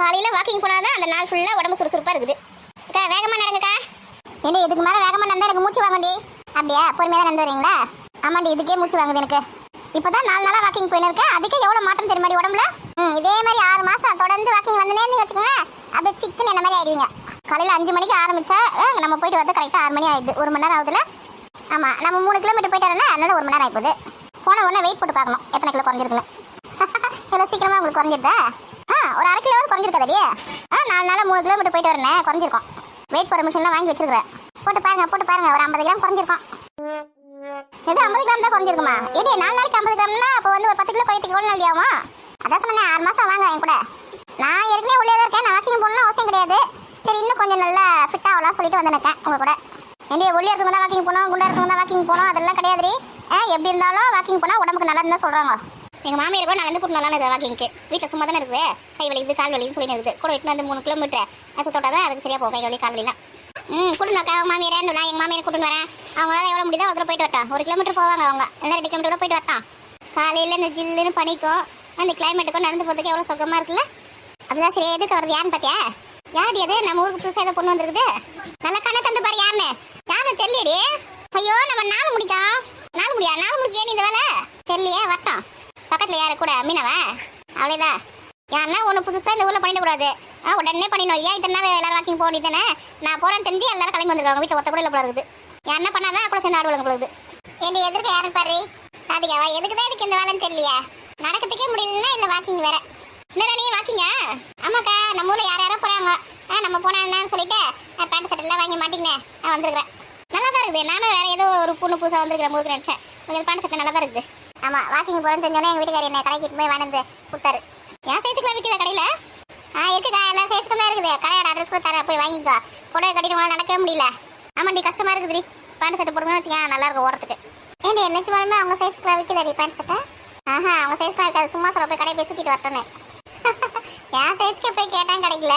காலையில் வாக்கிங் போனால் அந்த நாள் ஃபுல்லாக உடம்பு சுறுசுறுப்பாக இருக்குது. அக்கா வேகமாக நடங்கக்கா. ஏண்டி இதுக்கு மேலே வேகமாக நடந்தால் எனக்கு மூச்சு வாங்கண்டி. அப்படியா பொறுமையாக தான் நடந்து வரீங்களா? ஆமாண்டி இதுக்கே மூச்சு வாங்குது எனக்கு. இப்போ தான் 4 நாளாக வாக்கிங் போயின்னு இருக்கேன். அதுக்கே எவ்வளோ மாற்றம் தெரியுமாடி உடம்புல. இதே மாதிரி 6 மாதம் தொடர்ந்து வாக்கிங் வந்தனேன்னு வச்சுக்கோங்க, அப்படியே சிக்கன் என்ன மாதிரி ஆயிடுவீங்க. காலையில் 5 மணிக்கு ஆரம்பித்தா நம்ம போயிட்டு வந்து கரெக்டாக 6 மணி ஆயிடுது. 1 மணி நேரம் ஆகுதுல. ஆமாம் நம்ம 3 கிலோமீட்டர் போயிட்டு வரல, அதனால 1 மணி நேரம் ஆகிப்போகுது. போன உடனே வெயிட் போட்டு பார்க்கணும் எத்தனை கிலோ குறைஞ்சிருக்குன்னு. இவ்வளோ சீக்கிரமாக உங்களுக்கு குறைஞ்சிருதா? ஒரு 1/2 கிலோவாவது குறைஞ்சிருக்காதே. 4 நாளாக 3 கிலோமீட்டர் போயிட்டு வரேன், குறைஞ்சிருக்கும். வெயிட் போகிற மிஷின்லாம் வாங்கி வச்சிருக்கிறேன். போட்டு பாருங்க ஒரு 50 கிராம் குறைஞ்சிருக்கும். எது 50 கிராம் தான் குறைஞ்சிருக்குமா? ஏடி 4 நாளைக்கு 50 கிராம்னா அப்போ வந்து ஒரு 10 கிலோ குறையத்துக்கு எவ்வளோ நாள் ஆகுமா? அதான் சொன்னேன் 6 மாதம் வாங்க என் கூட. நான் ஏற்கனவே உள்ளே தான் இருக்கேன். நான் வாக்கிங் போகணும்னு அவசியம் கிடையாது. சரி இன்னும் கொஞ்சம் நல்லா ஃபிட்டாக ஆகலாம் சொல்லிட்டு வந்துருக்கேன் உங்கள் கூட. ஏண்டி ஒல்லியாக இருக்கவங்க தான் வாக்கிங் போகணும், குண்டா இருக்கவங்க தான் வாக்கிங் போகணும் அதெல்லாம் கிடையாது. எப்படி இருந்தாலும் வாக்கிங் போனால் உடம்புக்கு நல்லதுன்னு தான் சொல்கிறாங்க. எங்கள் மாமியார் கூட நடந்து கூட்டு நல்லா இருக்குது வாக்கிங்க்கு. வீட்டில் சும்மா தானே இருக்குது, கை வலிக்குது கால் வலிக்குன்னு சொல்லி இருக்குது. கூட இட்டு வந்து 3 கிலோமீட்டர் சுத்தோட்டா தான் அதுக்கு சரியாக போகும். கை வலி கால் வலினா கூட்டுனாக்கா மாமியார் நான் எங்கள் மாமியார் கூட்டுன்னு வரேன். அவங்களால எவ்வளோ முடியுதோ ஒருத்தர் போயிட்டு வரட்டான். 1 கிலோமீட்டர் போவாங்க அவங்க, இல்லை 2 கிலோமீட்டர் கூட போயிட்டு வரட்டான். காலையில் இந்த ஜில்லுன்னு பனிக்கும் அந்த கிளைமேட்டுக்கும் நடந்து போகிறதுக்கு எவ்வளோ சுகமாக இருக்குல்ல. அதுதான் சரி எதுக்கு வருது யாருன்னு பார்த்தியா? யாருடி அது? நம்ம ஊருக்கு புதுசாக ஏதோ பொண்ணு வந்துருக்குது. நல்லா கண்ணை தந்து பாரு யாருன்னு. யாருன்னு தெரியலடி. ஐயோ நம்ம 4 முடிக்கா 4 முடியா 4 முடிக்க ஏன் இந்த வேலை தெரியலையே. வரட்டும் பக்கத்தில் யாரை கூட மீனவா அவ்வளோதான். யாருன்னா ஒன்று புதுசாக இந்த ஊரில் பண்ணிடக்கூடாது. உடனே பண்ணிடணும். ஏன் இத்தனை நாள் எல்லாரும் வாக்கிங் போக தானே. நான் போகிறேன்னு தெரிஞ்சு எல்லாரும் கிளம்பி வந்துருக்காங்க. வீட்டில் ஒத்த கூட இல்லை போல இருக்குது. யாருன்னா பண்ணாதான் கூட சேர்ந்து ஆடுவாங்க போல இருக்குது. ஏண்டி எதிர்க்க யாருன்னு பாரு. ராதிகாவா? எதுக்கு தான் இதுக்கு இந்த வேலைன்னு தெரியலையே. நடக்கிறதுக்கே முடியலன்னா இல்லை வாக்கிங் வேற. என்னடா நீ வாக்கிங்க? ஆமாக்கா நம்ம ஊரில் யாரோ போகிறாங்க. நம்ம போனான்னு சொல்லிட்டு பேண்ட் ஷர்ட்டெல்லாம் வாங்கி மாட்டிங்கண்ணே வந்துருக்கிறேன். நல்லா தான் இருக்குது. நானும் வேறு ஏதோ ஒரு பொண்ணு புதுசாக வந்துருக்கிறேன் ஊருக்கு நினச்சேன். கொஞ்சம் பேண்ட் ஷர்ட் நல்லா தான் இருக்குது. ஆமாம் வாக்கிங் போகிறேன்னு தெரிஞ்சோன்னே எங்கள் வீட்டுக்காரி என்ன கடைக்கு போய் வாங்கி கொடுத்தாரு. என் சைஸுக்குலாம் விற்கிதா கடையில்? இருக்குக்கா எல்லா சைஸுக்கும் தான் இருக்குது. கடையோட அட்ரஸ் கூட தர போய் வாங்கிக்கோ. புடவை கட்டிட்டு உங்களால் நடக்கவே முடியல. ஆமாண்டி கஷ்டமாக இருக்குதுடி. பேண்ட் ஷர்ட் போடுங்கன்னு வச்சுக்கேன் நல்லாயிருக்கும் ஓடுறதுக்கு. ஏண்டி நினச்சிமாலுமே அவங்க சைஸுக்குலாம் விற்கிதாடி பேண்ட் ஷர்ட்டை? அவங்க சைஸ்லாம் இருக்காது. சும்மா சொல்ல போய் கடையை போய் சுற்றிட்டு வரட்டோன்னு. என் சைஸ்க்கு போய் கேட்டேன் கிடைக்கல.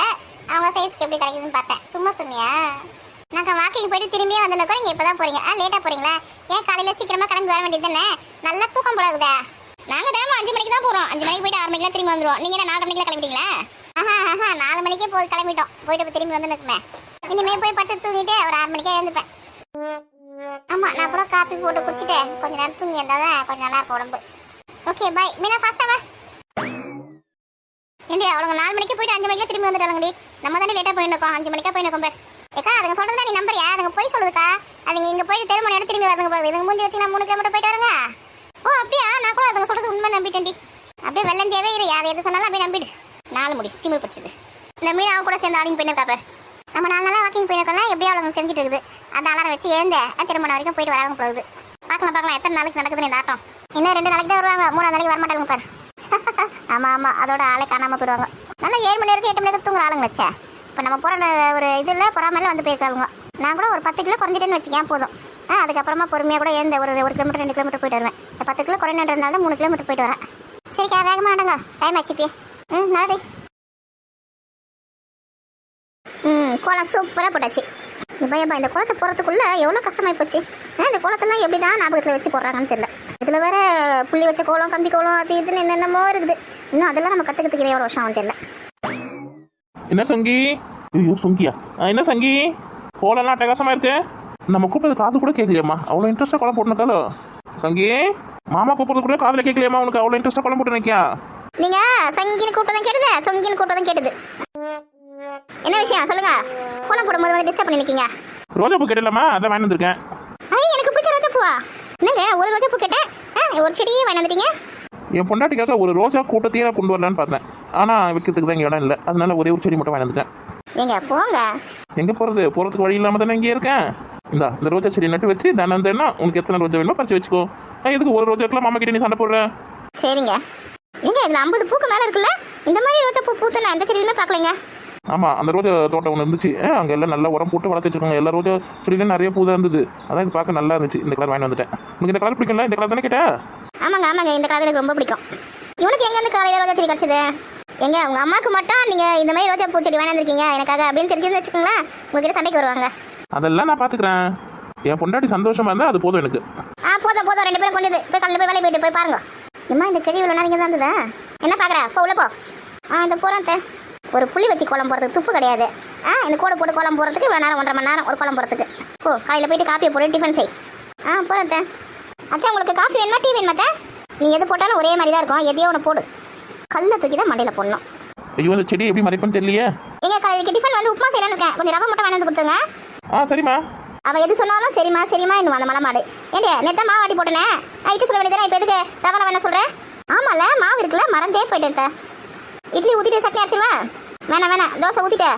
அவங்க சைஸ்க்கு எப்படி கிடைக்குதுன்னு பார்த்தேன். சும்மா சொன்னியா? நாங்கள் வாக்கிங் போயிட்டு திரும்பியே வந்தோன்னா கூட நீங்கள் இப்போ தான் போகிறீங்க. லேட்டாக போகிறீங்களா? ஏன் காலையில் சீக்கிரமாக கிளம்பி வர வேண்டியது தானே? நல்லா தூக்கம் போல இருக்குதா? நாங்கள் தினமும் 5 மணிக்கு தான் போகிறோம். 5 மணிக்கு போயிட்டு 6 மணிக்கெலாம் திரும்பி வந்துடுவோம். நீங்கள் என்ன 4 மணிக்கெலாம் கிளம்பிட்டீங்களா? 4 மணிக்கே போய் கிளம்பிட்டோம். போயிட்டு இப்போ திரும்பி வந்துருக்குமே. இனிமேல் போய் பட்டு தூங்கிட்டு ஒரு 6 மணிக்கே எழுந்துப்பேன். ஆமாம் நான் அப்புறம் காப்பி போட்டு குடிச்சிட்டு கொஞ்சம் நேரம் தூங்கி இருந்தால் தான் கொஞ்சம் நல்லா இருக்கும் உடம்பு. ஓகே பாய் மீனா ஃபாஸ்ட்டாக. ஏண்டி அவளுங்க 4 மணிக்கு போயிட்டு 5 மணிக்கே திரும்பி வந்துட்டாங்கடி. நம்ம தானே லேட்டாக போயிருக்கோம். 5 மணிக்கா போயிருக்கோம் பேர். ஏக்கா அதுங்க சொல்கிறதா நீ நம்பரியா? அதுங்க போய் சொல்லுதுக்கா. அதுங்க இங்கே போயிட்டு தெருமணியோட திரும்பி வரதுங்க போகுது. இதுங்க மூஞ்சி வச்சு நான் 3 கிலோமீட்டர் போயிட்டு வருங்க. ஓ அப்படியா? நான் கூட அதுங்க சொல்கிறது உண்மை நம்பிட்டேன்டி. அப்படியே வெள்ளம் தேவை இரு. யார் எது சொன்னாலும் அப்படியே நம்பிடு. 4 முடி திமிழ் பிடிச்சிது. இந்த மீன் அவன் கூட சேர்ந்து ஆடிங் போயிருக்கா பேர். நம்ம 4 நாளாக வாக்கிங் போயிருக்கோம்னா எப்படியோ அவளுங்க செஞ்சுட்டு இருக்குது. அந்த அலாரம் வச்சு எழுந்த திருமணம் வரைக்கும் போயிட்டு வராங்க போகுது. பார்க்கலாம் எத்தனை நாளைக்கு நடக்குதுன்னு இந்த ஆட்டம். இன்னும் 2 நாளைக்கு தான் வருவாங்க. 3ஆவது நாளைக்கு வரமாட்டாங்க பாரு. ஆமாம் அதோட ஆளே காணாமல் போயிடுவாங்க. நல்லா 7 மணி வரைக்கும் 8 மணி வரைக்கும் தூங்குற ஆளுங்க வச்சேன். இப்போ நம்ம போகிற ஒரு இதில் பொறாமையில வந்து போயிருக்காளுங்க. நான் கூட ஒரு 10 கிலோ குறைஞ்சிட்டேன்னு வச்சுக்கேன் போதும். அதுக்கப்புறமா பொறுமையாக கூட எழுந்த ஒரு 1 கிலோமீட்டர் 2 கிலோமீட்டர் போயிட்டு வருவேன். 10 கிலோ குறைஞ்சின்றதுனால தான் 3 கிலோமீட்டர் போயிட்டு வரேன். சரிக்கா வேகமாக ஆடுங்க. டைம் ஆச்சுப்பே. நாளை கோலம் சூப்பராக போட்டாச்சு. இப்போ இந்த குளத்தை போகிறதுக்குள்ளே எவ்வளோ கஷ்டமாகி போச்சு. இந்த குளத்தெல்லாம் எப்படி தான் ஞாபகத்தில் வச்சு போடுறாங்கன்னு தெரியல. இதில் வேறு புள்ளி வச்ச கோலம் கம்பி கோலம் அது இதுன்னு என்னென்னமோ இருக்குது. இன்னும் அதெல்லாம் நம்ம கற்றுக்கிறதுக்கு எவ்வளோ வருஷம் ஆகும் தெரியல. என்ன சங்கி? ஐயோ சங்கியா என்ன சங்கி கோலம்லாம் அட்டகாசமாக இருக்கு. நம்ம கூப்பிட்றது காது கூட கேட்கலையம்மா. அவ்வளோ இன்ட்ரெஸ்ட்டாக கோலம் போட்டுருக்காலோ சங்கி. மாமா கூப்பிட்றது கூட காதில் கேட்கலையம்மா உனக்கு? அவ்வளோ இன்ட்ரெஸ்ட்டாக கோலம் போட்டு நிற்கியா? நீங்கள் சங்கின்னு கூப்பிட்டு தான் கேட்டுது, சொங்கின்னு கூப்பிட்டு தான் கேட்டுது. என்ன விஷயம் சொல்லுங்க. கோலம் போடும்போது வந்து டிஸ்டர்ப் பண்ணி நிற்கீங்க. ரோஜா பூ கேட்டலாமா? அதான் வாங்கி வந்திருக்கேன். எனக்கு பிடிச்ச ரோஜா பூவா? என்னங்க ஒரு ரோஜா பூ கேட்டேன், ஒரு செடியே வாங்கி வந்துட்டீங்க. என் பொண்டாட்டிக்காக ஒரு ரோஜா கூட்டத்தையே கொண்டு வரலான்னு பார்த்தேன். ஆனால் விற்கிறதுக்கு தான் இங்கே இடம் இல்லை. அதனால ஒரே ஒரு செடி மட்டும் வாங்கி வந்துட்டேன். எங்க போங்க. எங்கே போகிறதுக்கு வழி இல்லாமல் தானே இங்கே இருக்கேன். இந்த ரோஜா செடி நட்டு வச்சு தினம் உனக்கு எத்தனை ரோஜா வேணுமோ பறிச்சு வச்சுக்கோ. எதுக்கு ஒரு ரோஜாக்கெல்லாம் மாமா கிட்ட நீ சண்டை போடுற? சரிங்க. எங்க இதில் 50 பூக்கு மேலே இருக்குல்ல? இந்த மாதிரி ரோஜா பூ பூத்து நான் எந்த செடியுமே பார்க்கலைங்க. ஆமாம் அந்த ரோஜா தோட்டம் ஒன்று இருந்துச்சு. அங்கே எல்லாம் நல்லா உரம் போட்டு வளர்த்து வச்சிருக்காங்க. எல்லா ரோஜா செடியிலும் நிறைய பூ தான் இருந்தது. அதான் இது பார்க்க நல்லா இருந்துச்சு. இந்த கலர் வாங்கி வந்துட்டேன். உனக்கு இந்த கலர் பிடிக்கல? இந்த கலர் தானே கேட்டேன். ஆமாங்க இந்த கலர் எனக்கு ரொம்ப பிடிக்கும். இவனுக்கு எங்கேருந்து காலையில் ரோஜா செடி கிடச்சிது? எங்க உங்கள் அம்மாவுக்கு மட்டும் நீங்கள் இந்த மாதிரி ரோஜா பூ செடி வாங்கி வந்திருக்கீங்க எனக்காக அப்படின்னு தெரிஞ்சுன்னு வச்சுக்கோங்களேன். உங்ககிட்ட சண்டைக்கு வருவாங்க. அதெல்லாம் நான் பார்த்துக்கிறேன். என் பொண்டாட்டி சந்தோஷமா இருந்தால் அது போதும் எனக்கு. போதும் 2 பேரும் கொண்டு போய் கல்ல போய் வேலையை போயிட்டு போய் பாருங்க. அம்மா இந்த கேள்வி இவ்வளோ நேரம் இங்கே தான் இருந்ததா? என்ன பார்க்குறா? உள்ள போ. இந்த போகிறேன். ஒரு புளி வச்சு கோலம் போடுறதுக்கு துப்பு கிடையாது. இந்த கோடை போட்டு கோலம் போடுறதுக்கு இவ்வளோ நேரம் 1.5 மணி நேரம் ஒரு கோலம் போடுறதுக்கு. காலையில் போயிட்டு காஃபியை போட்டு டிஃபன் செய். போகிறேன் அத்தை. உங்களுக்கு காஃபி வேணுமா டீ வேணுமா அத்தை? நீ எது போட்டாலும் ஒரே மாதிரி தான் இருக்கும். எதையோ ஒன்று போடு. கல்லை தூக்கி தான் மண்டையில் போடணும். ஐயோ அந்த செடி எப்படி மறைப்பேன்னு தெரியலையே. எங்க காலைக்கு டிஃபன் வந்து உப்புமா செய்யலான்னு இருக்கேன். கொஞ்சம் ரவை மட்டும் வாங்கி கொடுத்துருங்க. சரிம்மா. அவள் எது சொன்னாலும் சரிம்மா சரிம்மா இன்னும் அந்த மலை மாடு. ஏண்டே நேற்று மாவு ஆட்டி போட்டேனே. நைட்டு சொல்ல வேண்டியதானே. இப்போ எதுக்கு ரவை வேணா சொல்கிறேன்? ஆமாம்ல மாவு இருக்குல்ல மறந்தே போயிட்டேன். இட்லி ஊற்றிட்டு சட்னி ஆச்சுமா? வேணாம் தோசை ஊற்றிட்டு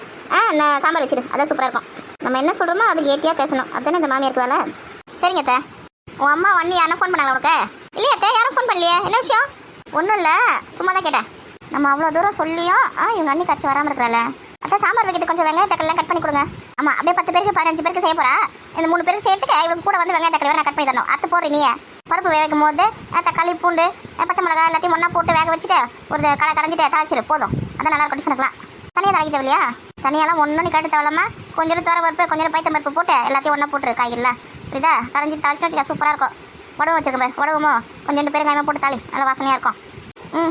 நான் சாம்பார் வச்சிடு. அதான் சூப்பராக இருக்கும். நம்ம என்ன சொல்கிறோமோ அதுக்கு ஏட்டியாக பேசணும். அதுதானே இந்த மாமியாருக்கு வேலை. சரிங்க அத்தை. உன் அம்மா அண்ணி யாரும் ஃபோன் பண்ணாங்களா உனக்கு? இல்லையா அத்தை யாரும் ஃபோன் பண்ணலையே. என்ன விஷயம்? ஒன்றும் இல்லை சும்மா தான் கேட்டேன். நம்ம அவ்வளோ தூரம் சொல்லியும் இவங்க அண்ணி காய்ச்சி வராமல் இருக்கிறாள். அதான் சாம்பார் வைக்கிறது கொஞ்சம் வெங்காய தக்காளிலாம் கட் பண்ணி கொடுங்க. ஆமாம் அப்படியே 10 பேருக்கு 15 பேருக்கு செய்ய போகிறா. இந்த 3 பேருக்கு செய்யறதுக்கு இவங்க கூட வந்து வெங்காய தக்காளி நான் கட் பண்ணி தரணும். அத்து போடுற நீ பருப்பு வேகும் போது தக்காளி பூண்டு பச்சை மிளகா எல்லாத்தையும் ஒன்றா போட்டு வேக வச்சுட்டு ஒரு கடைஞ்சிட்டு தாளிச்சிடு போதும். அதான் நல்லா இருக்கும் டிஃபனுக்குலாம். தனியாக தாளிக்க தேவையா? தனியாலாம் ஒன்றும் கேட்டு தேவலாமா? கொஞ்சம் தோர பருப்பு கொஞ்சம் பைத்த பருப்பு போட்டு எல்லாத்தையும் ஒன்றா போட்டுரு காய்கறிலாம். புரியுதா? கடைஞ்சி தாளிச்சுட்டு வச்சுக்க சூப்பராக இருக்கும். உடவு வச்சுருக்கேன் உடவுமோ கொஞ்சம் பெருங்காயமாக போட்டு தாளி நல்லா வாசனையாக இருக்கும்.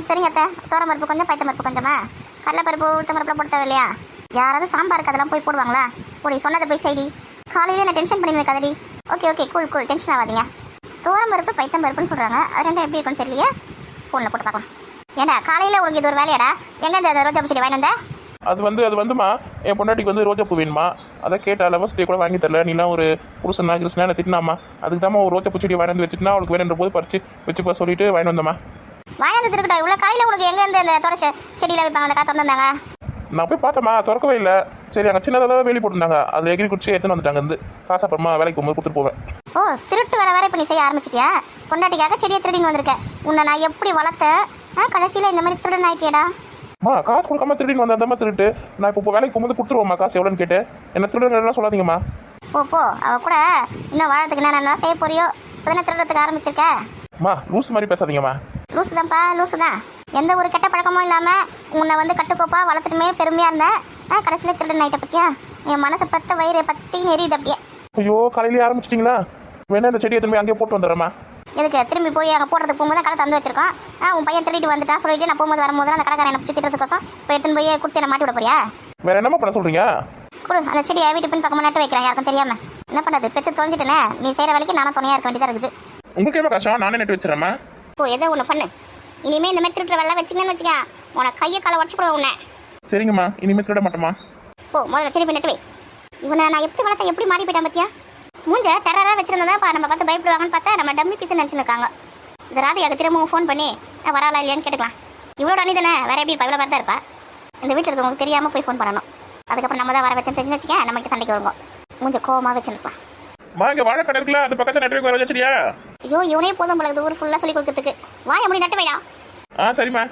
சரிங்க அத்தை. தோரம் பருப்பு கொஞ்சம் பைத்த பருப்பு கொஞ்சமா கடலைப்பருப்பு உளுத்தம் பருப்புலாம் போட்டு தேவையில்லையா? யாராவது சாம்பாருக்கு அதெல்லாம் போய் போடுவாங்களா? போடி சொன்னதை போய் செய்டி. காலையிலே நான் டென்ஷன் பண்ணி வைக்காதடி. ஓகே கூல் டென்ஷன் ஆகாதீங்க. தோரம் பருப்பு பைத்தம் பருப்புன்னு சொல்கிறாங்க. அது ரெண்டும் எப்படி இருக்குன்னு தெரியலையே. ஃபோனில் போட்டு பார்க்கலாம். ஏண்டா காலையில் உங்களுக்கு இது ஒரு வேலையாடா? எங்கே இந்த ரோஜா பூ செடி வாங்கி வந்தேன்? அது வந்துமா என் பொண்டாட்டிக்கு வந்து ரோஜா பூ வேணுமா? அதை கேட்டா லவர்ஸ் டே கூட வாங்கி தரல. நீலாம் ஒரு புருஷனா கிருஷ்ணா திட்டினாமா. அதுக்கு தான் ஒரு ரோஜா பூ செடி வாங்கி வந்து வச்சுட்டுனா அவளுக்கு வேணுன்ற போது பறிச்சு வச்சுப்பா சொல்லிட்டு வாங்கி வந்தம்மா. வாங்கி வந்து இருக்கட்டும். இவ்வளோ காலையில் உங்களுக்கு எங்கே இந்த தோட்ட செடியில் வைப்பாங்க அந்த கடை திறந்து வந்தாங்க? நான் போய் பார்த்தம்மா திறக்கவே இல்லை. சரி அங்கே சின்னதாக தான் வேலி போட்டுருந்தாங்க. அதில் எகிரி குடிச்சு எடுத்துன்னு வந்துட்டாங்க. வந்து காசு அப்புறமா வேலைக்கு போகும்போது கொடுத்துட்டு போவேன். திருட்டு வேற இப்போ நீ செய்ய ஆரம்பிச்சிட்டியா? பொண்டாட்டிக்காக செடியை திருடின்னு வந்திருக்கேன். உன்னை நான் எப்படி வளர்த்தேன் கடைசியில் இந்த மாதிரி திருடன் ஆயிட்டியடா. காசு கொடுக்காம திருடின்னு வந்தாதம்மா திருட்டு. நான் இப்போ வேலைக்கு போகும்போது கொடுத்துருவோம்மா காசு எவ்வளோன்னு கேட்டு. என்ன திருடுங்கலாம் சொல்லாதீங்கம்மா. போ அவள் கூட இன்னும் வாழறதுக்கு என்ன செய்ய போறியோ இப்போதானே திருடுறதுக்கு ஆரம்பிச்சிருக்க. லூஸ் மாதிரி பேசாதீங்கம்மா. லூசு தான்ப்பா லூசு தான். எந்த ஒரு கெட்ட பழக்கமும் இல்லாமல் உன்னை வந்து கட்டுக்கோப்பா வளர்த்துட்டுமே பெருமையாக இருந்தேன். கடைசியில் திருடன் ஆகிட்ட பற்றியா? என் மனசை பற்ற வயிறு பற்றின்னு எரியுது அப்படியே. ஐயோ காலையிலேயே ஆரம்பிச்சிட்டிங்களா? வேணா இந்த செடியை திரும்பி அங்கேயே போட்டு வந்துடுறேம்மா. எதுக்கு திரும்பி போய் அங்கே போடுறதுக்கு போகும்போது கடை தந்து வச்சிருக்கோம். உன் பையன் திருடிட்டு வந்துட்டான் சொல்லிட்டு நான் போகும்போது வரும்போது அந்த கடைக்காரன் என்ன பிடிச்சி திட்டத்துக்கோசம் இப்போ எடுத்துன்னு போய் கொடுத்து என்ன மாட்டி விட போறியா? வேற என்னம்மா பண்ண சொல்றீங்க? கொடு அந்த செடியை வீட்டு பின் பக்கமாக நட்டு வைக்கிறேன். யாருக்கும் தெரியாமல் என்ன பண்ணது பெற்று தொலைஞ்சிட்டேனே. நீ செய்கிற வேலைக்கு நானும் துணையாக இருக்க வேண்டியதாக இருக்குது. உங்களுக்கு என்ன கஷ்டம்? நானே நட்டு வச்சுறேம்மா. ஏதோ ஒன்று பண்ணு. இனிமேல் இந்த மாதிரி திருட்டுற வேலை வச்சிங்கன்னு வச்சுக்க உனக்கு கையை காலை உடச்சு போடுவேன் உன்னை. சரிங்கம்மா இனிமேல் திருட மாட்டோமா? முதல்ல செடி பண்ணிட்டு வை. இவனை நான் எப்படி வளர்த்தேன் எப்படி மாறி போயிட்டான் பத்தியா? மூஞ்ச டெரராக வச்சிருந்ததா நம்ம பார்த்து பயப்படுவாங்கன்னு பார்த்தா நம்ம டம்மி பீஸ் நினச்சிருக்காங்க. இந்த ராதிகாக்கு திரும்பவும் ஃபோன் பண்ணி நான் வராளா இல்லையான்னு கேட்டுக்கலாம். இவ்வளோ அணி தானே வேற எப்படி இவ்வளோ பேர் தான் இருப்பா. இந்த வீட்டில் இருக்கவங்களுக்கு தெரியாமல் போய் ஃபோன் பண்ணணும். அதுக்கப்புறம் நம்ம தான் வர வச்சேன்னு தெரிஞ்சு வச்சுக்க நமக்கு சண்டைக்கு வருங்க. மூஞ்ச கோவமாக வச்சுருக்கலாம். இங்கே வாழைக்கடை இருக்குல்ல அது பக்கத்தில் நட்டு வைக்க வர வச்சியா? ஐயோ இவனே போதும் பழகுது ஊர் ஃபுல்லாக சொல்லி கொடுக்கறதுக்கு. வாய முடி நட்டு வைடா. சரிம்மா.